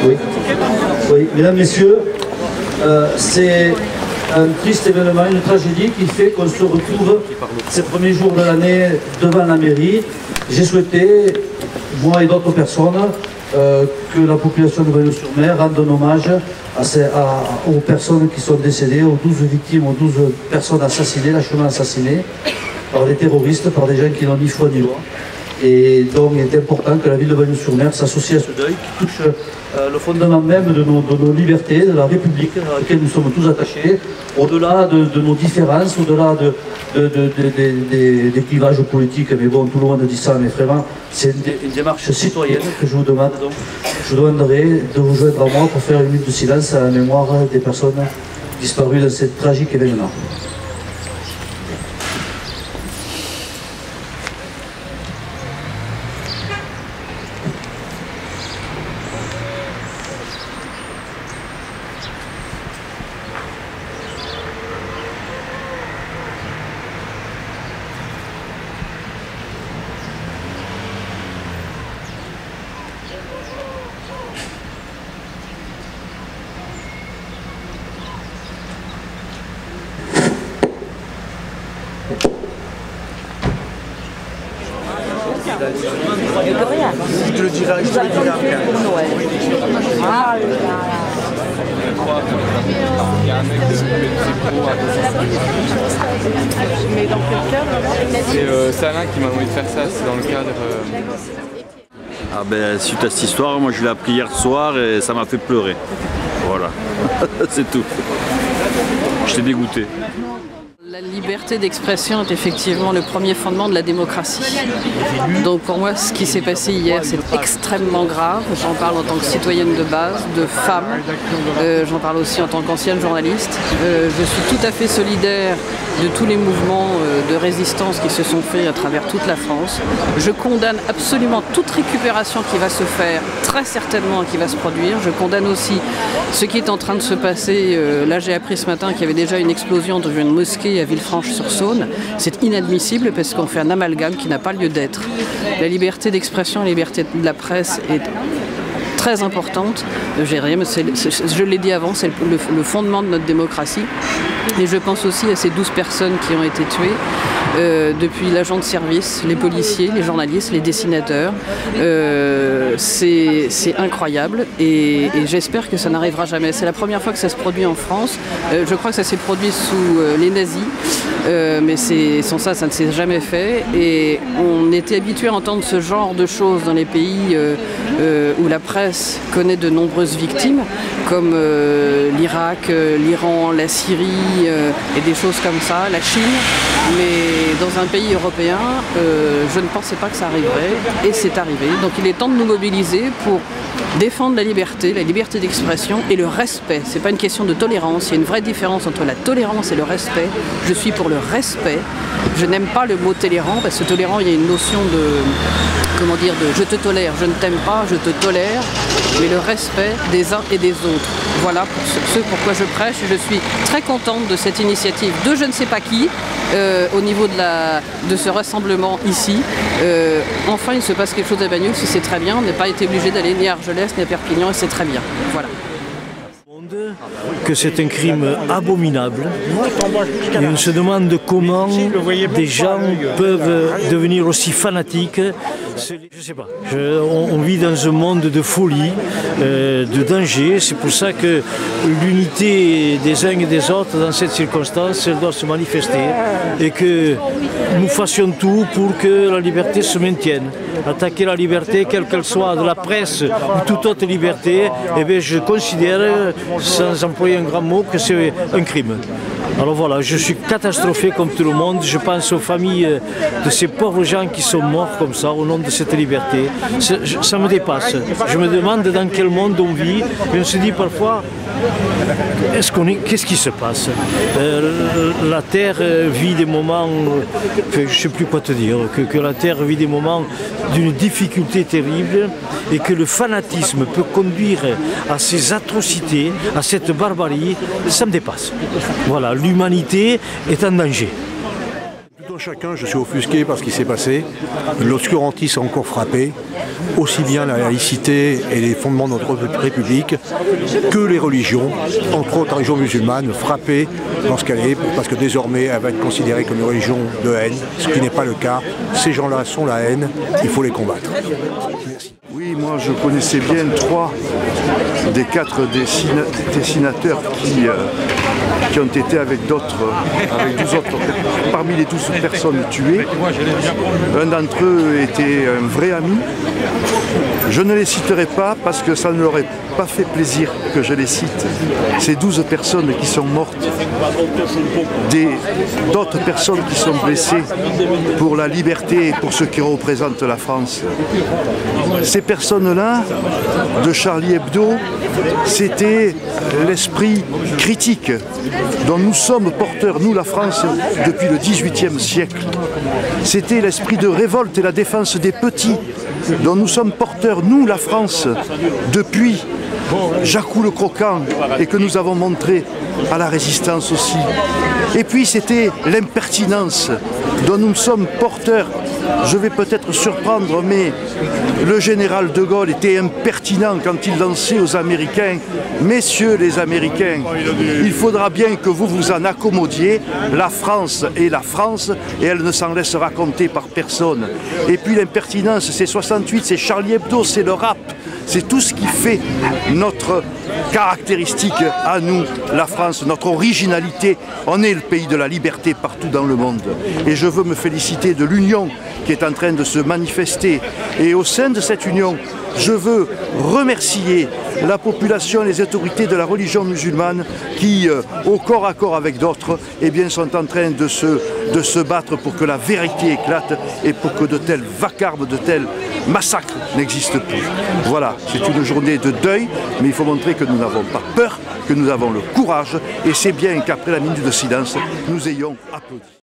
Oui. Oui, mesdames, messieurs, c'est un triste événement, une tragédie qui fait qu'on se retrouve ces premiers jours de l'année devant la mairie. J'ai souhaité, moi et d'autres personnes, que la population de Bagnols-sur-Mer rende un hommage aux personnes qui sont décédées, aux 12 victimes, aux 12 personnes assassinées, lâchement assassinées par des terroristes, par des gens qui n'ont ni foi ni loi. Et donc il est important que la ville de Bagnols-sur-Mer s'associe à ce deuil qui touche le fondement même de nos libertés, de la République à laquelle nous sommes tous attachés, au-delà de nos différences, au-delà des clivages politiques. Mais bon, tout le monde dit ça, mais vraiment, c'est une démarche citoyenne que je vous demande. Donc, je vous demanderai de vous joindre à moi pour faire une minute de silence à la mémoire des personnes disparues dans ce tragique événement. Je te le dirai après. C'est Salin qui m'a demandé de faire ça, c'est dans le cadre... Ah ben, suite à cette histoire, moi je l'ai appris hier soir et ça m'a fait pleurer. Voilà, c'est tout. J'étais dégoûté. La liberté d'expression est effectivement le premier fondement de la démocratie. Donc pour moi, ce qui s'est passé hier, c'est extrêmement grave. J'en parle en tant que citoyenne de base, de femme. J'en parle aussi en tant qu'ancienne journaliste. Je suis tout à fait solidaire de tous les mouvements de résistance qui se sont faits à travers toute la France. Je condamne absolument toute récupération qui va se faire, très certainement qui va se produire. Je condamne aussi ce qui est en train de se passer. Là, j'ai appris ce matin qu'il y avait déjà une explosion dans une mosquée à Villefranche-sur-Saône. C'est inadmissible parce qu'on fait un amalgame qui n'a pas lieu d'être. La liberté d'expression, la liberté de la presse est très importante. Je l'ai dit avant, c'est le fondement de notre démocratie. Et je pense aussi à ces 12 personnes qui ont été tuées, depuis l'agent de service, les policiers, les journalistes, les dessinateurs. C'est incroyable et j'espère que ça n'arrivera jamais. C'est la première fois que ça se produit en France. Je crois que ça s'est produit sous les nazis, mais sans ça, ça ne s'est jamais fait. Et on était habitué à entendre ce genre de choses dans les pays où la presse connaît de nombreuses victimes, comme l'Irak, l'Iran, la Syrie et des choses comme ça, la Chine. Mais dans un pays européen, je ne pensais pas que ça arriverait et c'est arrivé. Donc il est temps de nous mobiliser pour défendre la liberté d'expression et le respect. C'est pas une question de tolérance, il y a une vraie différence entre la tolérance et le respect. Je suis pour le respect. Je n'aime pas le mot tolérant parce que tolérant, il y a une notion de, comment dire, de je te tolère, je ne t'aime pas, je te tolère, mais le respect des uns et des autres. Voilà pour ce pourquoi je prêche. Je suis très contente de cette initiative de je ne sais pas qui au niveau de ce rassemblement ici. Enfin, il se passe quelque chose à Bagnols, c'est très bien. On n'a pas été obligé d'aller ni à Argelès ni à Perpignan et c'est très bien. Voilà. Que c'est un crime abominable et on se demande comment des gens peuvent devenir aussi fanatiques. Je sais pas, on vit dans un monde de folie, de danger, c'est pour ça que l'unité des uns et des autres dans cette circonstance, elle doit se manifester et que nous fassions tout pour que la liberté se maintienne. Attaquer la liberté, quelle qu'elle soit, de la presse ou toute autre liberté, eh bien, je considère, sans employer un grand mot, que c'est un crime. Alors voilà, je suis catastrophé comme tout le monde, je pense aux familles de ces pauvres gens qui sont morts comme ça au nom de cette liberté. Ça me dépasse. Je me demande dans quel monde on vit et on se dit parfois, qu'est-ce qui se passe? La Terre vit des moments, je ne sais plus quoi te dire, que la Terre vit des moments d'une difficulté terrible et que le fanatisme peut conduire à ces atrocités, à cette barbarie, ça me dépasse. Voilà, l'humanité est en danger. Comme chacun, je suis offusqué par ce qui s'est passé. L'obscurantisme a encore frappé, aussi bien la laïcité et les fondements de notre République que les religions, entre autres la religion musulmane, frappée lorsqu'elle est, parce que désormais elle va être considérée comme une religion de haine, ce qui n'est pas le cas. Ces gens-là sont la haine, il faut les combattre. Merci. Oui, moi je connaissais bien 3 des 4 dessinateurs qui ont été avec 12 autres, parmi les 12 personnes tuées. Un d'entre eux était un vrai ami. Je ne les citerai pas parce que ça ne leur aurait pas fait plaisir que je les cite. Ces 12 personnes qui sont mortes, d'autres personnes qui sont blessées pour la liberté et pour ce qui représente la France. Ces personnes-là, de Charlie Hebdo, c'était l'esprit critique dont nous sommes porteurs, nous la France, depuis le XVIIIe siècle. C'était l'esprit de révolte et la défense des petits dont nous sommes porteurs, nous la France, depuis Jacou le Croquant et que nous avons montré à la résistance aussi. Et puis c'était l'impertinence dont nous sommes porteurs. Je vais peut-être surprendre, mais le général de Gaulle était impertinent quand il lançait aux Américains « Messieurs les Américains, il faudra bien que vous vous en accommodiez, la France est la France et elle ne s'en laisse raconter par personne. » Et puis l'impertinence, c'est 68, c'est Charlie Hebdo, c'est le rap. C'est tout ce qui fait notre caractéristique à nous, la France, notre originalité. On est le pays de la liberté partout dans le monde. Et je veux me féliciter de l'union qui est en train de se manifester. Et au sein de cette union, je veux remercier la population et les autorités de la religion musulmane qui, au corps à corps avec d'autres, eh bien, sont en train de se battre pour que la vérité éclate et pour que de tels vacarmes, de tels massacres n'existent plus. Voilà, c'est une journée de deuil, mais il faut montrer que nous n'avons pas peur, que nous avons le courage, et c'est bien qu'après la minute de silence, nous ayons applaudi.